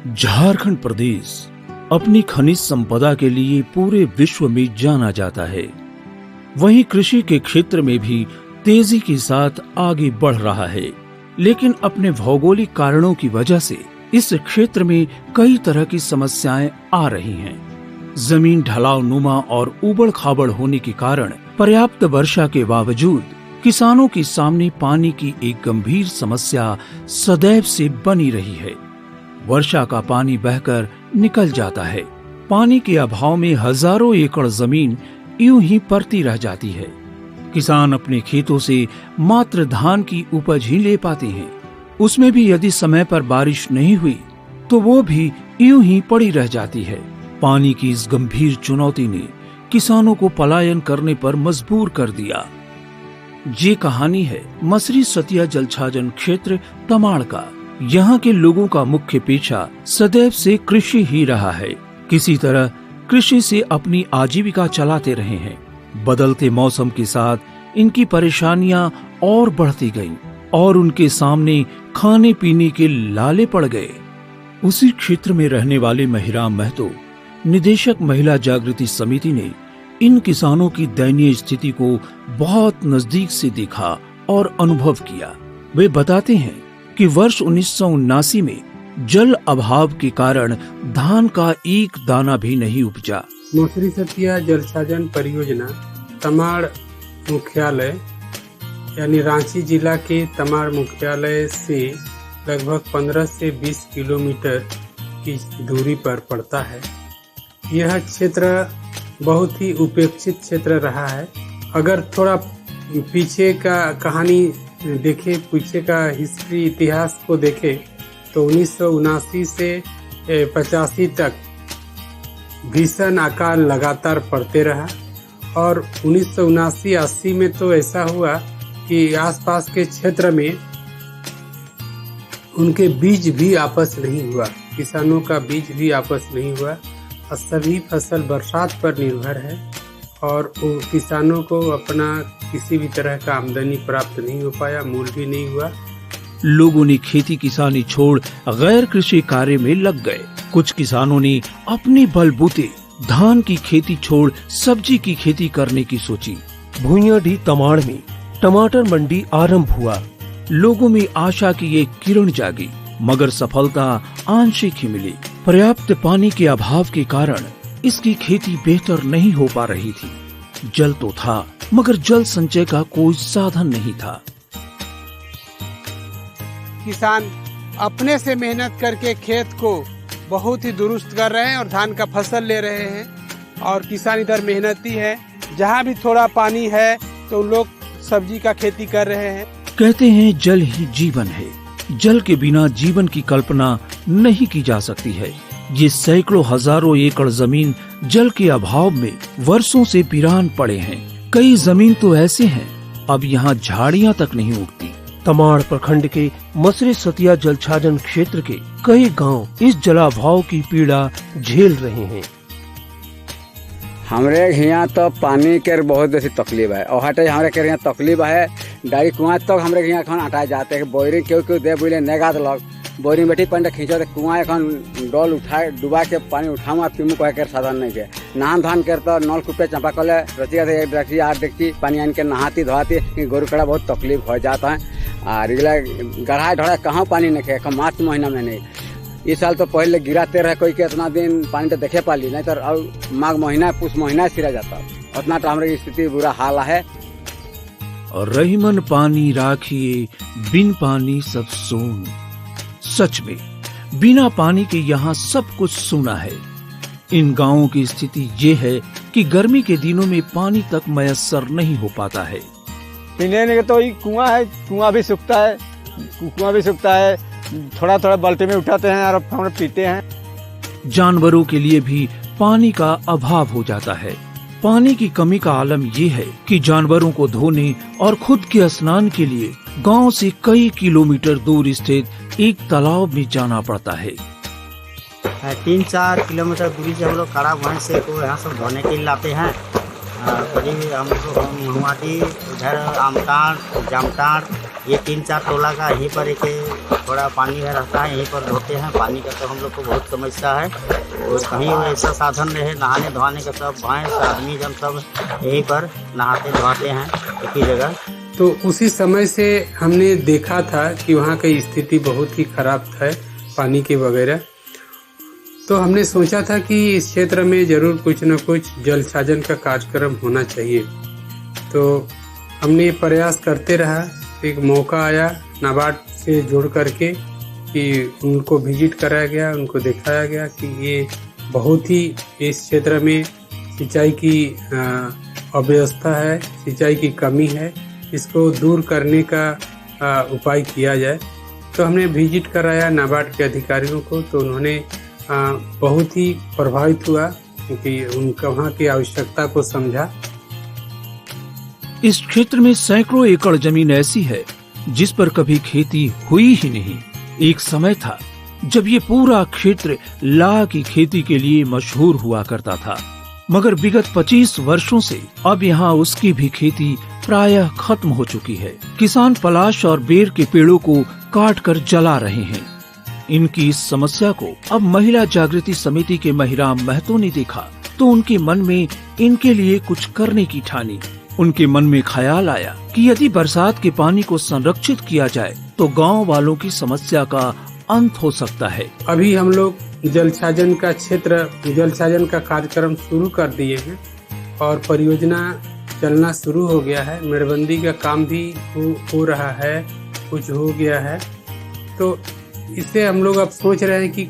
झारखंड प्रदेश अपनी खनिज संपदा के लिए पूरे विश्व में जाना जाता है। वहीं कृषि के क्षेत्र में भी तेजी के साथ आगे बढ़ रहा है, लेकिन अपने भौगोलिक कारणों की वजह से इस क्षेत्र में कई तरह की समस्याएं आ रही हैं। जमीन ढलाव नुमा और उबड़ खाबड़ होने के कारण पर्याप्त वर्षा के बावजूद किसानों के सामने पानी की एक गंभीर समस्या सदैव से बनी रही है। वर्षा का पानी बहकर निकल जाता है। पानी के अभाव में हजारों एकड़ जमीन यूं ही पड़ती रह जाती है। किसान अपने खेतों से मात्र धान की उपज ही ले पाते हैं। उसमें भी यदि समय पर बारिश नहीं हुई तो वो भी यूं ही पड़ी रह जाती है। पानी की इस गंभीर चुनौती ने किसानों को पलायन करने पर मजबूर कर दिया। ये कहानी है मसरी सतिया जलछाजन क्षेत्र तमाड़ का। यहाँ के लोगों का मुख्य पेशा सदैव से कृषि ही रहा है। किसी तरह कृषि से अपनी आजीविका चलाते रहे हैं। बदलते मौसम के साथ इनकी परेशानियां और बढ़ती गईं और उनके सामने खाने पीने के लाले पड़ गए। उसी क्षेत्र में रहने वाले महिराम महतो, निदेशक महिला जागृति समिति ने इन किसानों की दयनीय स्थिति को बहुत नजदीक से देखा और अनुभव किया। वे बताते हैं कि वर्ष 1979 में जल अभाव के कारण धान का एक दाना भी नहीं उपजा। मसरी सतिया जलछाजन परियोजना तमाड़ मुख्यालय यानी रांची जिला के तमाड़ मुख्यालय से लगभग 15 से 20 किलोमीटर की दूरी पर पड़ता है। यह क्षेत्र बहुत ही उपेक्षित क्षेत्र रहा है। अगर थोड़ा पीछे का कहानी देखे, पीछे का हिस्ट्री इतिहास को देखे तो 1979 से 85 तक भीषण अकाल लगातार पड़ते रहा और 1979-80 में तो ऐसा हुआ कि आसपास के क्षेत्र में उनके बीज भी आपस नहीं हुआ, किसानों का बीज भी आपस नहीं हुआ और सभी फसल बरसात पर निर्भर है और किसानों को अपना किसी भी तरह का आमदनी प्राप्त नहीं हो पाया, मूल भी नहीं हुआ। लोगों ने खेती किसानी छोड़ गैर कृषि कार्य में लग गए। कुछ किसानों ने अपने बलबूते धान की खेती छोड़ सब्जी की खेती करने की सोची। भुइयाडी तमाड़ में टमाटर मंडी आरंभ हुआ। लोगों में आशा की एक किरण जागी, मगर सफलता आंशिक ही मिली। पर्याप्त पानी के अभाव के कारण इसकी खेती बेहतर नहीं हो पा रही थी। जल तो था, मगर जल संचय का कोई साधन नहीं था। किसान अपने से मेहनत करके खेत को बहुत ही दुरुस्त कर रहे हैं और धान का फसल ले रहे हैं और किसान इधर मेहनती है। जहाँ भी थोड़ा पानी है तो लोग सब्जी का खेती कर रहे हैं। कहते हैं जल ही जीवन है। जल के बिना जीवन की कल्पना नहीं की जा सकती है। ये सैकड़ों हजारों एकड़ जमीन जल के अभाव में वर्षों से वीरान पड़े हैं। कई जमीन तो ऐसे हैं अब यहाँ झाड़ियाँ तक नहीं उगती। तमाड़ प्रखंड के मसरी सतिया जलछाजन क्षेत्र के कई गांव इस जलाभाव की पीड़ा झेल रहे हैं। हमरे यहाँ तो पानी के बहुत बेसी तकलीफ है और हटे हमारे के यहाँ तकलीफ है। डायरी कुआं तक हमरे यहाँ खान हटाए जाते हैं। बोरिंग क्यों दे बुले नेगा लग बोरिंग बैठी पंडे खींचो कुआं एखन डोल उठाए डुबा के पानी उठाऊँ पीमू कह के साधन नहीं के। नहान धान कर तो नल कूपे चापा कले रची 8 डेक्ची पानी आन के नहाती धोती गोरु कड़ा बहुत तकलीफ हो जाता है। और गढ़ाई ढोड़ा कहाँ पानी नहीं खे, मार्च महीना में नहीं। इस साल तो पहले गिराते रहे कोई के इतना दिन पानी तो देखे पाली नहीं तो माघ महीना पुष महीना सिरा जाता। उतना तो हमारी स्थिति बुरा हाल है। और रहीमन पानी राखिए बिन पानी सब सोन। सच में बिना पानी के यहाँ सब कुछ सूना है। इन गांवों की स्थिति ये है कि गर्मी के दिनों में पानी तक मयस्सर नहीं हो पाता है। पीने के तो कुआं है, कुआं भी सूखता है। थोड़ा थोड़ा बाल्टी में उठाते हैं और हम पीते हैं। जानवरों के लिए भी पानी का अभाव हो जाता है। पानी की कमी का आलम ये है कि जानवरों को धोने और खुद के स्नान के लिए गांव से कई किलोमीटर दूर स्थित एक तालाब में जाना पड़ता है। 3-4 किलोमीटर दूरी से हम लोग काड़ा भैंस को यहाँ सब धोने के लिए लाते हैं करीब हम लोग हुआटी, इधर आमटाड़, जामटाड़, ये 3-4 टोला का यहीं पर एक थोड़ा पानी है रहता है, यहीं पर धोते हैं। पानी का तो हम लोग को बहुत समस्या है और कहीं ऐसा साधन रहे नहाने धोने का, सब भैंस आदमी जन सब यहीं पर नहाते धोते हैं एक ही जगह। तो उसी समय से हमने देखा था कि वहाँ की स्थिति बहुत ही खराब है पानी के वगैरह। तो हमने सोचा था कि इस क्षेत्र में जरूर कुछ न कुछ जल छाजन का कार्यक्रम होना चाहिए। तो हमने प्रयास करते रहा। एक मौका आया नाबार्ड से जुड़ करके कि उनको विजिट कराया गया, उनको दिखाया गया कि ये बहुत ही इस क्षेत्र में सिंचाई की अव्यवस्था है, सिंचाई की कमी है, इसको दूर करने का उपाय किया जाए। तो हमने विजिट कराया नाबार्ड के अधिकारियों को, तो उन्होंने बहुत ही प्रभावित हुआ क्योंकि उनका वहाँ की आवश्यकता को समझा। इस क्षेत्र में सैकड़ों एकड़ जमीन ऐसी है जिस पर कभी खेती हुई ही नहीं। एक समय था जब ये पूरा क्षेत्र लाह की खेती के लिए मशहूर हुआ करता था, मगर विगत 25 वर्षों से अब यहाँ उसकी भी खेती प्रायः खत्म हो चुकी है। किसान पलाश और बेर के पेड़ों को काट कर जला रहे हैं। इनकी इस समस्या को अब महिला जागृति समिति के महिराम महतो ने देखा तो उनके मन में इनके लिए कुछ करने की ठानी। उनके मन में ख्याल आया कि यदि बरसात के पानी को संरक्षित किया जाए तो गांव वालों की समस्या का अंत हो सकता है। अभी हम लोग जल छाजन का कार्यक्रम शुरू कर दिए हैं और परियोजना चलना शुरू हो गया है। मेड़बंदी का काम भी हो रहा है, कुछ हो गया है। तो इससे हम लोग अब सोच रहे हैं कि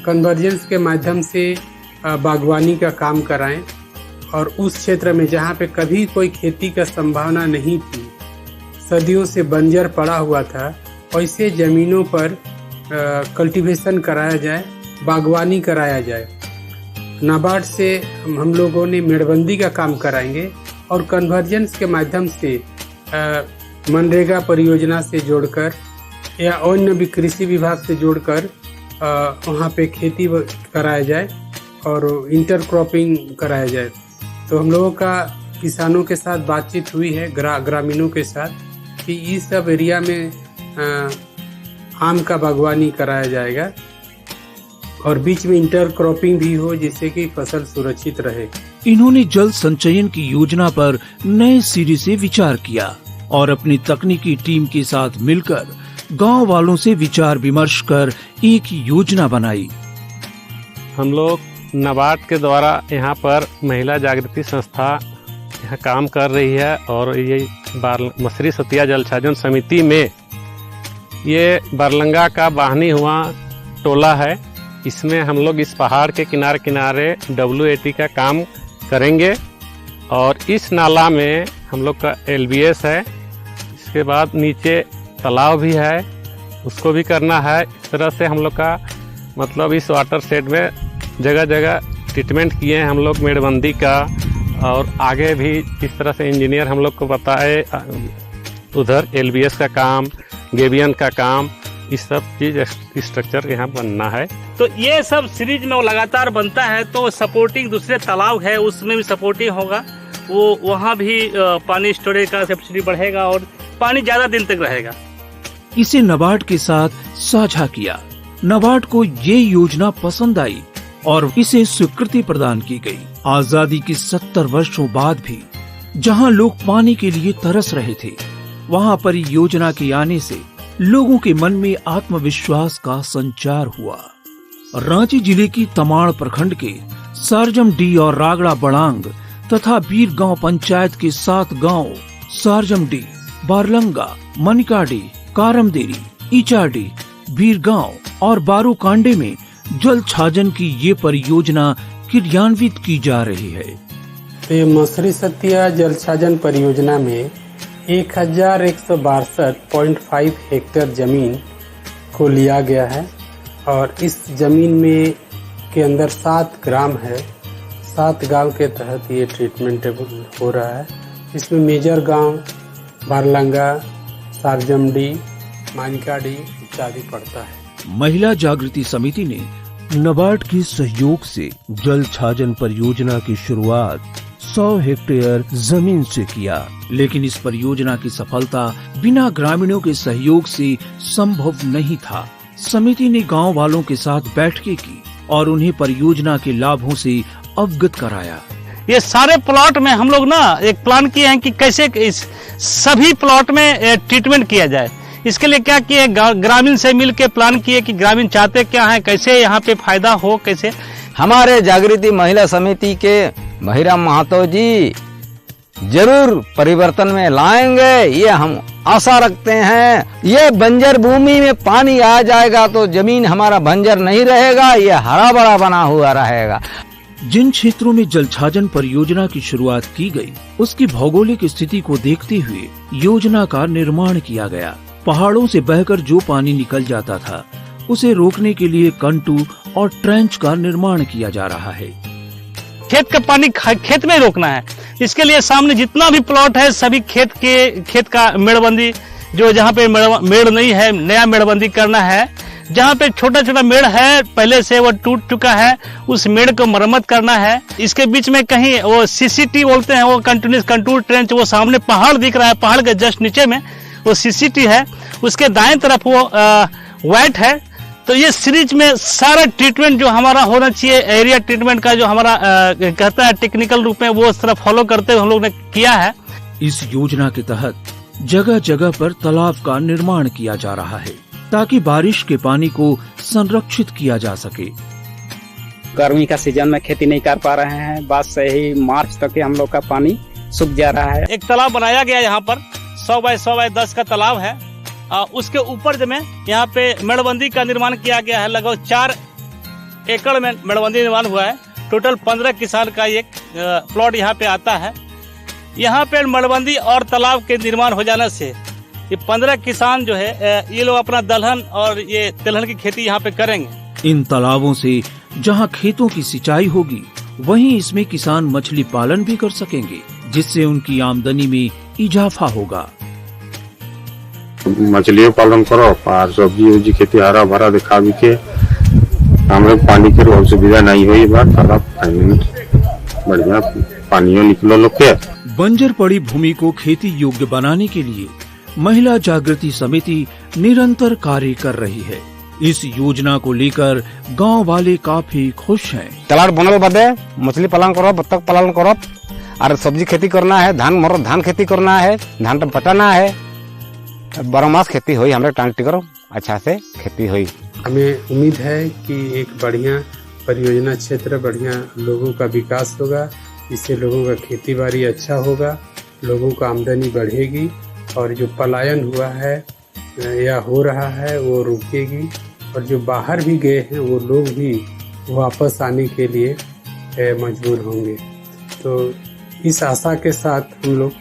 कन्वर्जेंस के माध्यम से बागवानी का काम कराएं और उस क्षेत्र में जहाँ पे कभी कोई खेती का संभावना नहीं थी, सदियों से बंजर पड़ा हुआ था, ऐसे जमीनों पर कल्टीवेशन कराया जाए, बागवानी कराया जाए। नाबार्ड से हम लोगों ने मेड़बंदी का काम कराएंगे और कन्वर्जेंस के माध्यम से मनरेगा परियोजना से जोड़कर या अन्य भी कृषि विभाग से जोड़कर वहाँ पे खेती कराया जाए और इंटरक्रॉपिंग कराया जाए। तो हम लोगों का किसानों के साथ बातचीत हुई है, ग्रामीणों के साथ, कि इस सब एरिया में आम का बागवानी कराया जाएगा और बीच में इंटरक्रॉपिंग भी हो जिससे कि फसल सुरक्षित रहे। इन्होंने जल संचयन की योजना पर नए सिरे से विचार किया और अपनी तकनीकी टीम के साथ मिलकर गांव वालों से विचार विमर्श कर एक योजना बनाई। हम लोग नाबार्ड के द्वारा यहाँ पर महिला जागृति संस्था यहाँ काम कर रही है और ये मसरी सतिया जल छाजन समिति में ये बरलंगा का बाहनी हुआ टोला है। इसमें हम लोग इस पहाड़ के किनारे किनारे WAT का काम करेंगे और इस नाला में हम लोग का LBS है। इसके बाद नीचे तालाब भी है, उसको भी करना है। इस तरह से हम लोग का मतलब इस वाटर शेड में जगह जगह ट्रीटमेंट किए हैं हम लोग मेड़बंदी का, और आगे भी इस तरह से इंजीनियर हम लोग को बताए उधर LBS का काम, गेबियन का काम, इस सब चीज स्ट्रक्चर यहाँ बनना है। तो ये सब सीरीज में वो लगातार बनता है तो सपोर्टिंग दूसरे तालाब है उसमें भी सपोर्टिंग होगा, वो वहाँ भी पानी स्टोरेज का कैपेसिटी बढ़ेगा और पानी ज्यादा दिन तक रहेगा। इसे नाबार्ड के साथ साझा किया। नाबार्ड को ये योजना पसंद आई और इसे स्वीकृति प्रदान की गई। आजादी के 70 वर्षों बाद भी जहां लोग पानी के लिए तरस रहे थे, वहां परियोजना के आने से लोगों के मन में आत्मविश्वास का संचार हुआ। रांची जिले की तमाड़ प्रखंड के सारजमडी और रागड़ा बड़ांग तथा बीरगांव पंचायत के 7 गांव सारजमडी, बारलंगा, मनिकाडी, कारमदेरी, इचाडी, बीरगांव और बारूकांडे में जल छाजन की ये परियोजना क्रियान्वित की जा रही है। ये मसरी सतिया जल छाजन परियोजना में 1162.5 हेक्टेयर जमीन को लिया गया है और इस जमीन में के अंदर 7 ग्राम है। 7 गांव के तहत ये ट्रीटमेंट हो रहा है। इसमें मेजर गांव, बारलंगा, सारजमडी, मानिकाडी इत्यादि पड़ता है। महिला जागृति समिति ने नाबार्ड के सहयोग से जल छाजन परियोजना की शुरुआत 100 हेक्टेयर जमीन से किया, लेकिन इस परियोजना की सफलता बिना ग्रामीणों के सहयोग से संभव नहीं था। समिति ने गांव वालों के साथ बैठकें की और उन्हें परियोजना के लाभों से अवगत कराया। ये सारे प्लॉट में हम लोग ना एक प्लान किए हैं कि कैसे इस सभी प्लॉट में ट्रीटमेंट किया जाए। इसके लिए क्या किए, ग्रामीण से मिलकर प्लान किए कि ग्रामीण चाहते क्या है, कैसे यहाँ पे फायदा हो, कैसे। हमारे जागृति महिला समिति के महिरा महतो जी जरूर परिवर्तन में लाएंगे, ये हम आशा रखते हैं। ये बंजर भूमि में पानी आ जाएगा तो जमीन हमारा बंजर नहीं रहेगा, ये हरा भरा बना हुआ रहेगा। जिन क्षेत्रों में जल छाजन परियोजना की शुरुआत की गई, उसकी भौगोलिक स्थिति को देखते हुए योजना का निर्माण किया गया। पहाड़ों से बहकर जो पानी निकल जाता था, उसे रोकने के लिए कंटू और ट्रेंच का निर्माण किया जा रहा है। खेत का पानी खेत में रोकना है। इसके लिए सामने जितना भी प्लॉट है सभी खेत का मेड़बंदी, जो जहाँ पे मेड़ नहीं है नया मेड़बंदी करना है। जहाँ पे छोटा छोटा मेड़ है पहले से वो टूट चुका है, उस मेड़ को मरम्मत करना है। इसके बीच में कहीं वो सीसीटी बोलते हैं, वो कंटिन्यूस कंटूर ट्रेंच, वो सामने पहाड़ दिख रहा है, पहाड़ के जस्ट नीचे में वो सीसीटी है, उसके दाएं तरफ वो वाइट है। तो ये सीरीज में सारा ट्रीटमेंट जो हमारा होना चाहिए, एरिया ट्रीटमेंट का जो हमारा कहता है टेक्निकल रूप में, वो उस तरफ फॉलो करते हुए हम लोग ने किया है। इस योजना के तहत जगह जगह पर तालाब का निर्माण किया जा रहा है ताकि बारिश के पानी को संरक्षित किया जा सके। गर्मी का सीजन में खेती नहीं कर पा रहे हैं, बस सही मार्च तक हम लोग का पानी सूख जा रहा है। एक तालाब बनाया गया यहाँ पर 100 बाय 100 बाय 10 का तालाब है। उसके ऊपर में यहाँ पे मेड़बंदी का निर्माण किया गया है। लगभग 4 एकड़ में मेड़बंदी निर्माण हुआ है। टोटल 15 किसान का एक प्लॉट यहाँ पे आता है। यहाँ पे मेड़बंदी और तालाब के निर्माण हो जाने से ये 15 किसान जो है ये लोग अपना दलहन और ये तिलहन की खेती यहाँ पे करेंगे। इन तालाबों से जहाँ खेतों की सिंचाई होगी, वहीं इसमें किसान मछली पालन भी कर सकेंगे, जिससे उनकी आमदनी में इजाफा होगा। मछलियों पालन करो और सब्जी उब्जी खेती हरा भरा दिखा भी के हम लोग पानी की सुविधा नहीं हुई, बार तालाब बढ़िया पानियों निकलो लोग के। बंजर पड़ी भूमि को खेती योग्य बनाने के लिए महिला जागृति समिति निरंतर कार्य कर रही है। इस योजना को लेकर गांव वाले काफी खुश हैं। तालाब बनल बदे मछली पालन करो, बत्तख पालन करो और सब्जी खेती करना है, धान खेती करना है, धान पटाना है, 12 मास खेती हुई हमारे टांगटी करो, अच्छा से खेती हुई। हमें उम्मीद है कि एक बढ़िया परियोजना क्षेत्र, बढ़िया लोगों का विकास होगा, इससे लोगों का खेती बाड़ी अच्छा होगा, लोगों का आमदनी बढ़ेगी और जो पलायन हुआ है या हो रहा है वो रुकेगी और जो बाहर भी गए हैं वो लोग भी वापस आने के लिए मजबूर होंगे। तो इस आशा के साथ हम लोग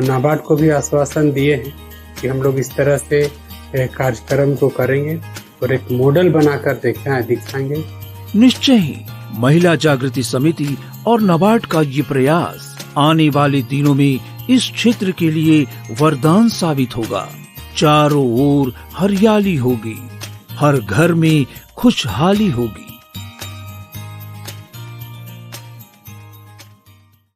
नाबार्ड को भी आश्वासन दिए हैं कि हम लोग इस तरह से कार्यक्रम को करेंगे और एक मॉडल बनाकर दिखाएंगे। निश्चय ही महिला जागृति समिति और नाबार्ड का ये प्रयास आने वाले दिनों में इस क्षेत्र के लिए वरदान साबित होगा। चारों ओर हरियाली होगी, हर घर में खुशहाली होगी।